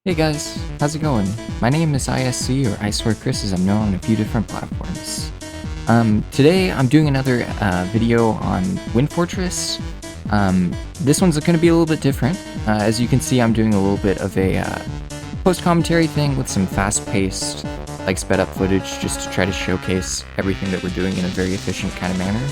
Hey guys, how's it going? My name is ISC, or I Swear Chris as I'm known on a few different platforms. Today I'm doing another video on Wind Fortress. This one's going to be a little bit different. As you can see, I'm doing a little bit of a post-commentary thing with some fast-paced, like sped-up footage just to try to showcase everything that we're doing in a very efficient kind of manner.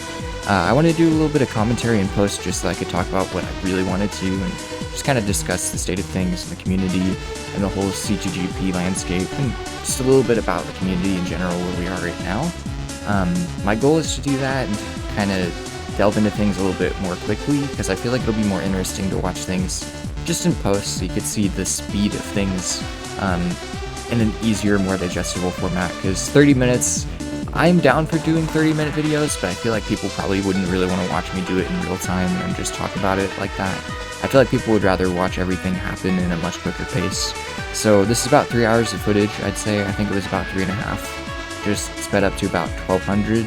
I wanted to do a little bit of commentary in post just so I could talk about what I really wanted to and just kind of discuss the state of things in the community and the whole CTGP landscape and just a little bit about the community in general where we are right now. My goal is to do that and kind of delve into things a little bit more quickly because I feel like it'll be more interesting to watch things just in post so you could see the speed of things in an easier, more digestible format because 30 minutes, I'm down for doing 30-minute videos, but I feel like people probably wouldn't really want to watch me do it in real time and just talk about it like that. I feel like people would rather watch everything happen in a much quicker pace. So this is about 3 hours of footage, I'd say. I think it was about 3.5. Just sped up to about 1200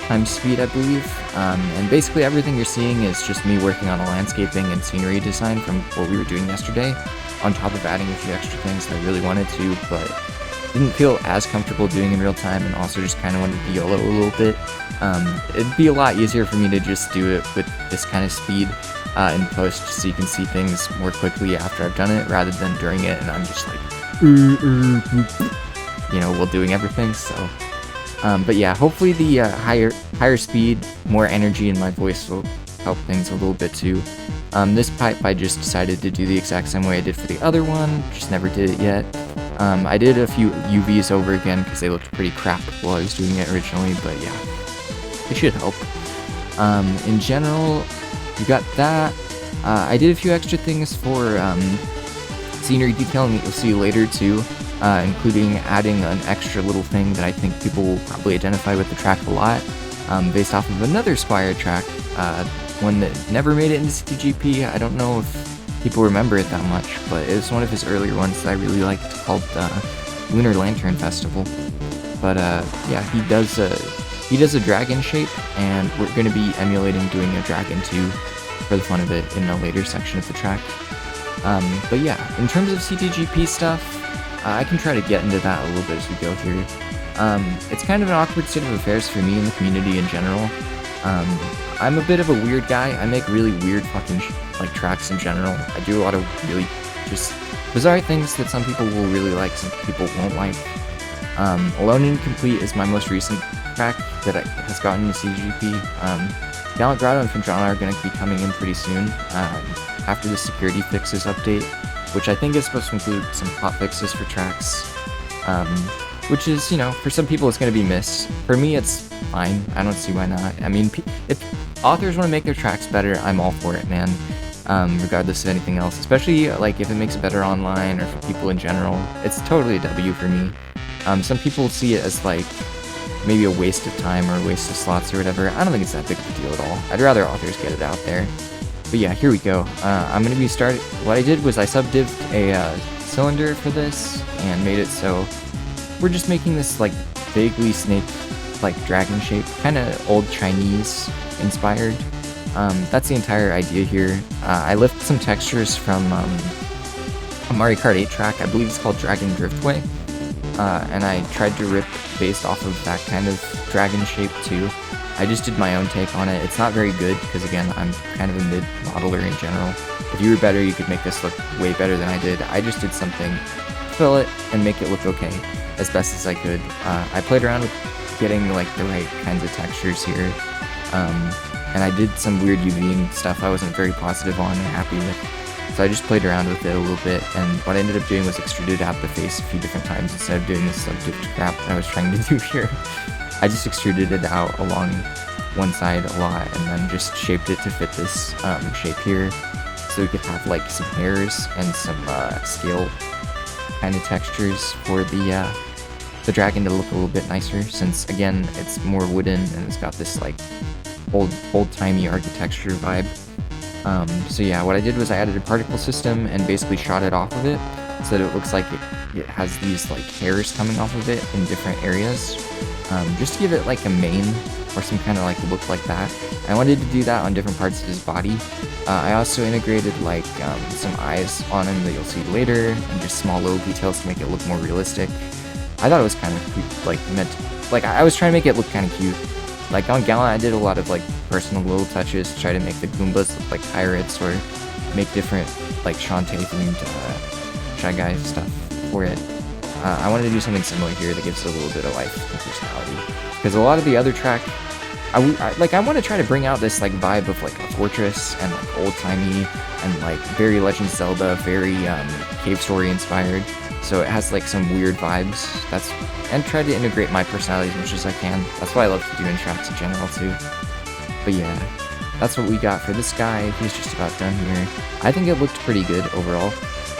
times speed, I believe. And basically everything you're seeing is just me working on a landscaping and scenery design from what we were doing yesterday, on top of adding a few extra things that I really wanted to, but didn't feel as comfortable doing in real time, and also just kind of wanted to YOLO a little bit. It'd be a lot easier for me to just do it with this kind of speed in post so you can see things more quickly after I've done it rather than during it and I'm just like while doing everything. So but yeah, hopefully the higher speed, more energy in my voice will help things a little bit too. This pipe I just decided to do the exact same way I did for the other one, just never did it yet. I did a few UVs over again because they looked pretty crap while I was doing it originally, but yeah, it should help. In general, you got that. I did a few extra things for scenery detailing that you'll see later too, including adding an extra little thing that I think people will probably identify with the track a lot, based off of another Squire track, one that never made it into CTGP. I don't know if people remember it that much, but it was one of his earlier ones that I really liked called Lunar Lantern Festival. But yeah, he does a dragon shape, and we're going to be emulating doing a dragon too for the fun of it in a later section of the track. But yeah, in terms of CTGP stuff, I can try to get into that a little bit as we go through. It's kind of an awkward state of affairs for me and the community in general. I'm a bit of a weird guy. I make really weird fucking tracks in general. I do a lot of really just bizarre things that some people will really like, some people won't like. Alone and Incomplete is my most recent track that has gotten into CGP. Gallant Grotto and Finjana are going to be coming in pretty soon, after the security fixes update, which I think is supposed to include some hot fixes for tracks, which is, for some people it's going to be missed. For me, it's fine. I don't see why not. I mean, if authors want to make their tracks better, I'm all for it, man. Regardless of anything else, especially if it makes it better online or for people in general, it's totally a W for me. Some people see it as maybe a waste of time or a waste of slots or whatever. I don't think it's that big of a deal at all. I'd rather authors get it out there. But yeah, here we go. I'm going to be starting. What I did was I sub-dived a cylinder for this and made it so we're just making this vaguely snake dragon shape, kind of old Chinese inspired. That's the entire idea here. I lifted some textures from a Mario Kart 8 track, I believe it's called Dragon Driftway, and I tried to rip based off of that kind of dragon shape too. I just did my own take on it. It's not very good because, again, I'm kind of a mid-modeler in general. If you were better, you could make this look way better than I did. I just did something, fill it, and make it look okay as best as I could. I played around with getting the right kinds of textures here, and I did some weird UVing stuff I wasn't very positive on or happy with. So I just played around with it a little bit, and what I ended up doing was extruded out the face a few different times instead of doing this dipped crap that I was trying to do here. I just extruded it out along one side a lot, and then just shaped it to fit this shape here, so we could have some hairs and some scale kind of textures for the dragon to look a little bit nicer, since again it's more wooden and it's got this old-timey architecture vibe. So yeah, what I did was I added a particle system and basically shot it off of it so that it looks like it has these hairs coming off of it in different areas. just to give it like a mane or some kind of like look like that. I wanted to do that on different parts of his body. I also integrated like some eyes on him that you'll see later, and just small little details to make it look more realistic. I thought it was kind of cute, like I was trying to make it look kind of cute. Like on Gallant, I did a lot of like personal little touches to try to make the Goombas look like pirates, or make different like Shantae themed Shy Guy stuff for it. I wanted to do something similar here that gives it a little bit of life and personality, because a lot of the other track, I want to try to bring out this like vibe of like a fortress and like old-timey and like very Legend of Zelda, very cave story inspired. So it has like some weird vibes. And try to integrate my personality as much as I can. That's what I love to do in tracks in general too. But yeah, that's what we got for this guy. He's just about done here. I think it looked pretty good overall.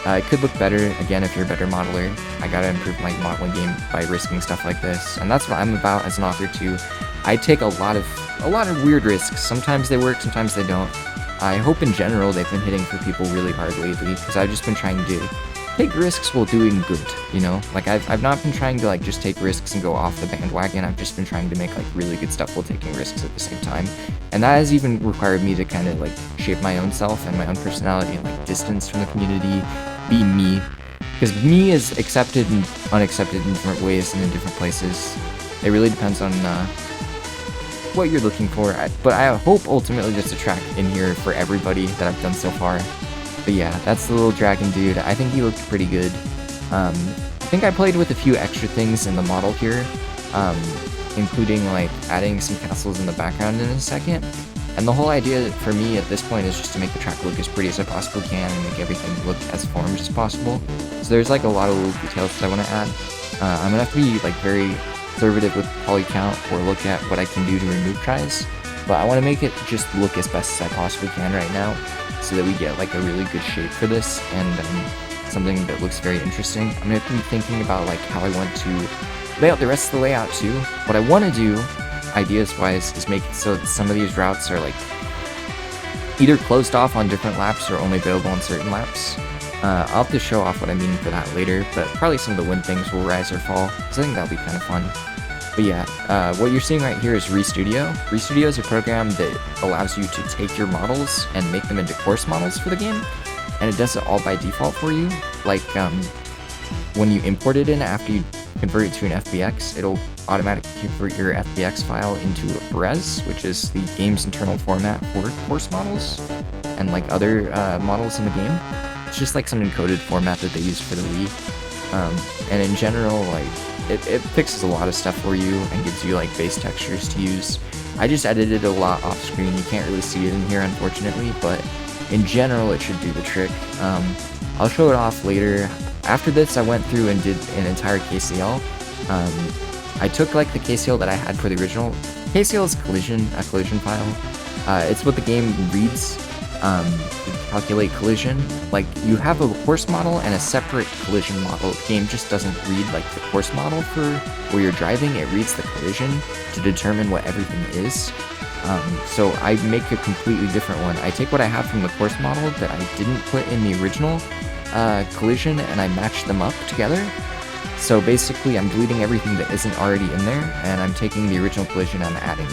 It could look better, again, if you're a better modeler. I gotta improve my modeling game by risking stuff like this, and that's what I'm about as an author too. I take a lot of weird risks. Sometimes they work, sometimes they don't. I hope in general they've been hitting for people really hard lately, because I've just been trying to take risks while doing good, you know? Like, I've not been trying to, like, just take risks and go off the bandwagon. I've just been trying to make, like, really good stuff while taking risks at the same time. And that has even required me to kind of, like, shape my own self and my own personality and, like, distance from the community, be me. Because me is accepted and unaccepted in different ways and in different places. It really depends on what you're looking for. But I hope ultimately just a track in here for everybody that I've done so far. But yeah, that's the little dragon dude. I think he looked pretty good. I think I played with a few extra things in the model here, including like adding some castles in the background in a second. And the whole idea for me at this point is just to make the track look as pretty as I possibly can and make everything look as formed as possible. So there's like a lot of little details that I want to add. I'm gonna have to be like very conservative with poly count or look at what I can do to remove tries. But I want to make it just look as best as I possibly can right now, so that we get like a really good shape for this and something that looks very interesting. I'm gonna have to be thinking about like how I want to lay out the rest of the layout too. What I want to do, ideas-wise, is make it so that some of these routes are like either closed off on different laps or only available on certain laps. I'll have to show off what I mean for that later, but probably some of the wind things will rise or fall, so I think that'll be kind of fun. But yeah, what you're seeing right here is ReStudio. ReStudio is a program that allows you to take your models and make them into course models for the game, and it does it all by default for you. Like when you import it in after you convert it to an FBX, it'll automatically convert your FBX file into a res, which is the game's internal format for course models and like other models in the game. It's just like some encoded format that they use for the Wii. And in general, like it fixes a lot of stuff for you and gives you like base textures to use. I just edited a lot off screen. You can't really see it in here, unfortunately, but in general, it should do the trick. I'll show it off later. After this, I went through and did an entire KCL. I took like the KCL that I had for the original. KCL is a collision file. It's what the game reads to calculate collision. Like, you have a course model and a separate collision model. The game just doesn't read like the course model for where you're driving. It reads the collision to determine what everything is. So I make a completely different one. I take what I have from the course model that I didn't put in the original collision, and I match them up together. So basically, I'm deleting everything that isn't already in there, and I'm taking the original collision and I'm adding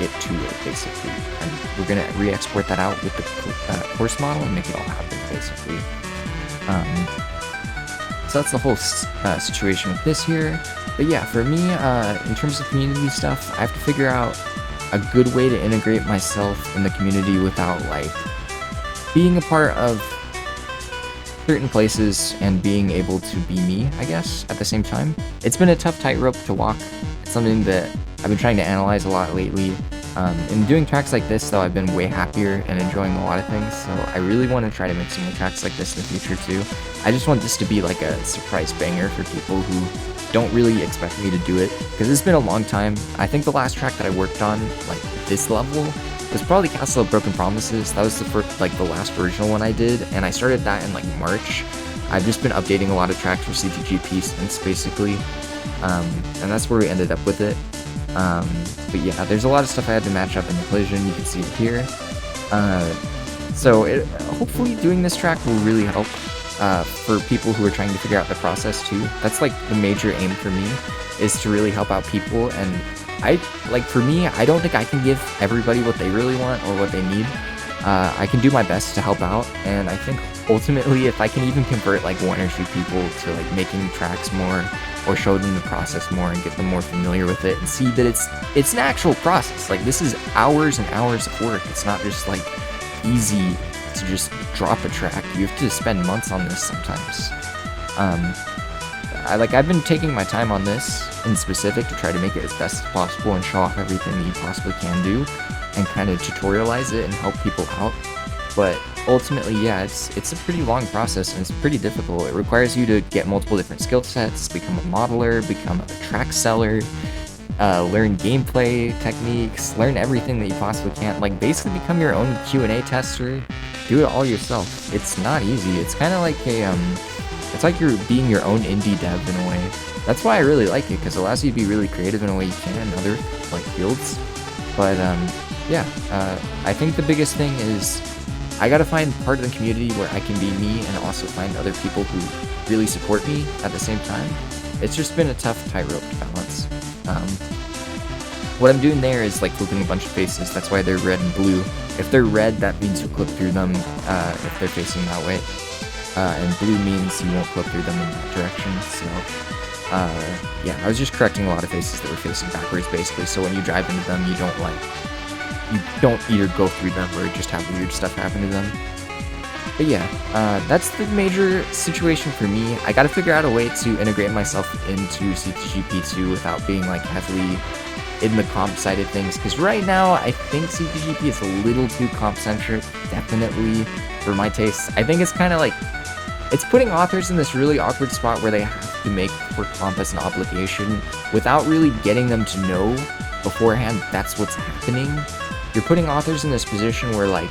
it to it, basically. And we're going to re-export that out with the course model and make it all happen, basically. So that's the whole situation with this here. But yeah, for me, in terms of community stuff, I have to figure out a good way to integrate myself in the community without, like, being a part of certain places and being able to be me, I guess, at the same time. It's been a tough tightrope to walk. It's something that I've been trying to analyze a lot lately. In doing tracks like this, though, I've been way happier and enjoying a lot of things, so I really want to try to make some more tracks like this in the future, too. I just want this to be like a surprise banger for people who don't really expect me to do it, because it's been a long time. I think the last track that I worked on, like, this level, was probably Castle of Broken Promises. That was the first, like, the last original one I did, and I started that in, like, March. I've just been updating a lot of tracks for CTGP since, basically, and that's where we ended up with it. But yeah, there's a lot of stuff I had to match up in the collision. You can see it here. So hopefully doing this track will really help. for people who are trying to figure out the process too. That's like the major aim for me, is to really help out people. And for me, I don't think I can give everybody what they really want or what they need. I can do my best to help out, and I think ultimately if I can even convert like 1 or 2 people to like making tracks more, or show them the process more and get them more familiar with it and see that it's an actual process. Like, this is hours and hours of work. It's not just like easy to just drop a track. You have to spend months on this sometimes. I've been taking my time on this in specific to try to make it as best as possible and show off everything that you possibly can do and kind of tutorialize it and help people out. But ultimately, yeah, it's a pretty long process and it's pretty difficult. It requires you to get multiple different skill sets, become a modeler, become a track seller, learn gameplay techniques, learn everything that you possibly can. Like, basically become your own Q&A tester. Do it all yourself. It's not easy. It's kind of like it's like you're being your own indie dev in a way. That's why I really like it, because it allows you to be really creative in a way you can in other like fields. But yeah, I think the biggest thing is I gotta find part of the community where I can be me and also find other people who really support me at the same time. It's just been a tough tightrope to balance. What I'm doing there is like flipping a bunch of faces. That's why they're red and blue. If they're red, that means you'll clip through them if they're facing that way. And blue means you won't clip through them in that direction. So yeah, I was just correcting a lot of faces that were facing backwards basically. So when you drive into them, you don't either go through them or just have weird stuff happen to them. But yeah, that's the major situation for me. I gotta figure out a way to integrate myself into CTGP2 without being like heavily in the comp side of things, because right now I think CTGP is a little too comp-centric, definitely, for my tastes. I think it's kind of like, it's putting authors in this really awkward spot where they have to make for comp as an obligation without really getting them to know beforehand that's what's happening. You're putting authors in this position where, like,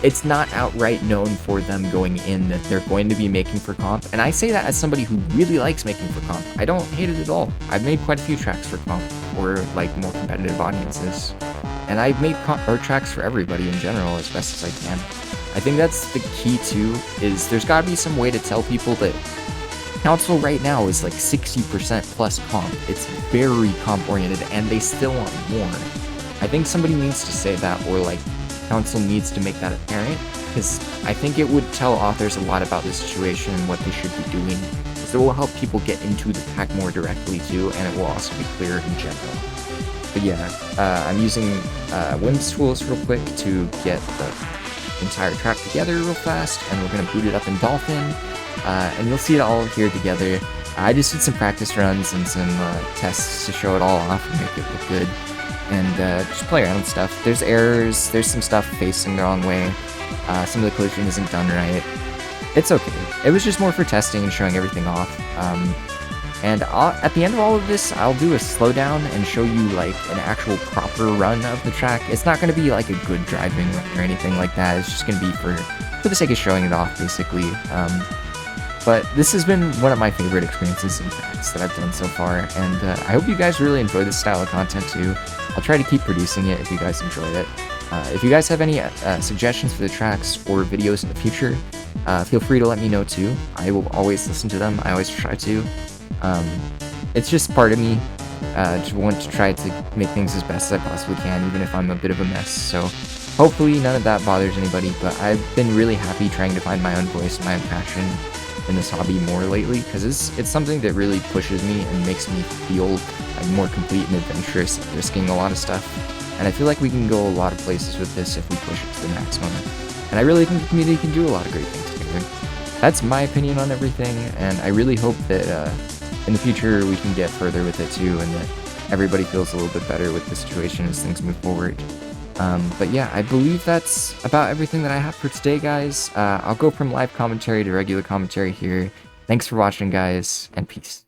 it's not outright known for them going in that they're going to be making for comp. And I say that as somebody who really likes making for comp. I don't hate it at all. I've made quite a few tracks for comp or like more competitive audiences. And I've made tracks for everybody in general as best as I can. I think that's the key too, is there's gotta be some way to tell people that Council right now is like 60% plus comp. It's very comp oriented and they still want more. I think somebody needs to say that, or like Council needs to make that apparent, because I think it would tell authors a lot about the situation and what they should be doing, because it will help people get into the pack more directly too, and it will also be clearer in general. But yeah, I'm using Wim's tools real quick to get the entire track together real fast, and we're going to boot it up in Dolphin, and you'll see it all here together. I just did some practice runs and some tests to show it all off and make it look good. And just play around with stuff. There's errors, there's some stuff facing the wrong way, some of the collision isn't done right. It's okay. It was just more for testing and showing everything off. And at the end of all of this, I'll do a slowdown and show you like an actual proper run of the track. It's not going to be like a good driving run or anything like that. It's just going to be for the sake of showing it off, basically. But this has been one of my favorite experiences in tracks that I've done so far, and I hope you guys really enjoy this style of content too. I'll try to keep producing it if you guys enjoy it. If you guys have any suggestions for the tracks or videos in the future, feel free to let me know too. I will always listen to them. I always try to. It's just part of me to want to try to make things as best as I possibly can, even if I'm a bit of a mess. So hopefully none of that bothers anybody, but I've been really happy trying to find my own voice and my own passion in this hobby more lately, because it's something that really pushes me and makes me feel like more complete and adventurous, risking a lot of stuff. And I feel like we can go a lot of places with this if we push it to the maximum. And I really think the community can do a lot of great things together. That's my opinion on everything, and I really hope that in the future we can get further with it too, and that everybody feels a little bit better with the situation as things move forward. But yeah, I believe that's about everything that I have for today, guys. I'll go from live commentary to regular commentary here. Thanks for watching, guys, and peace.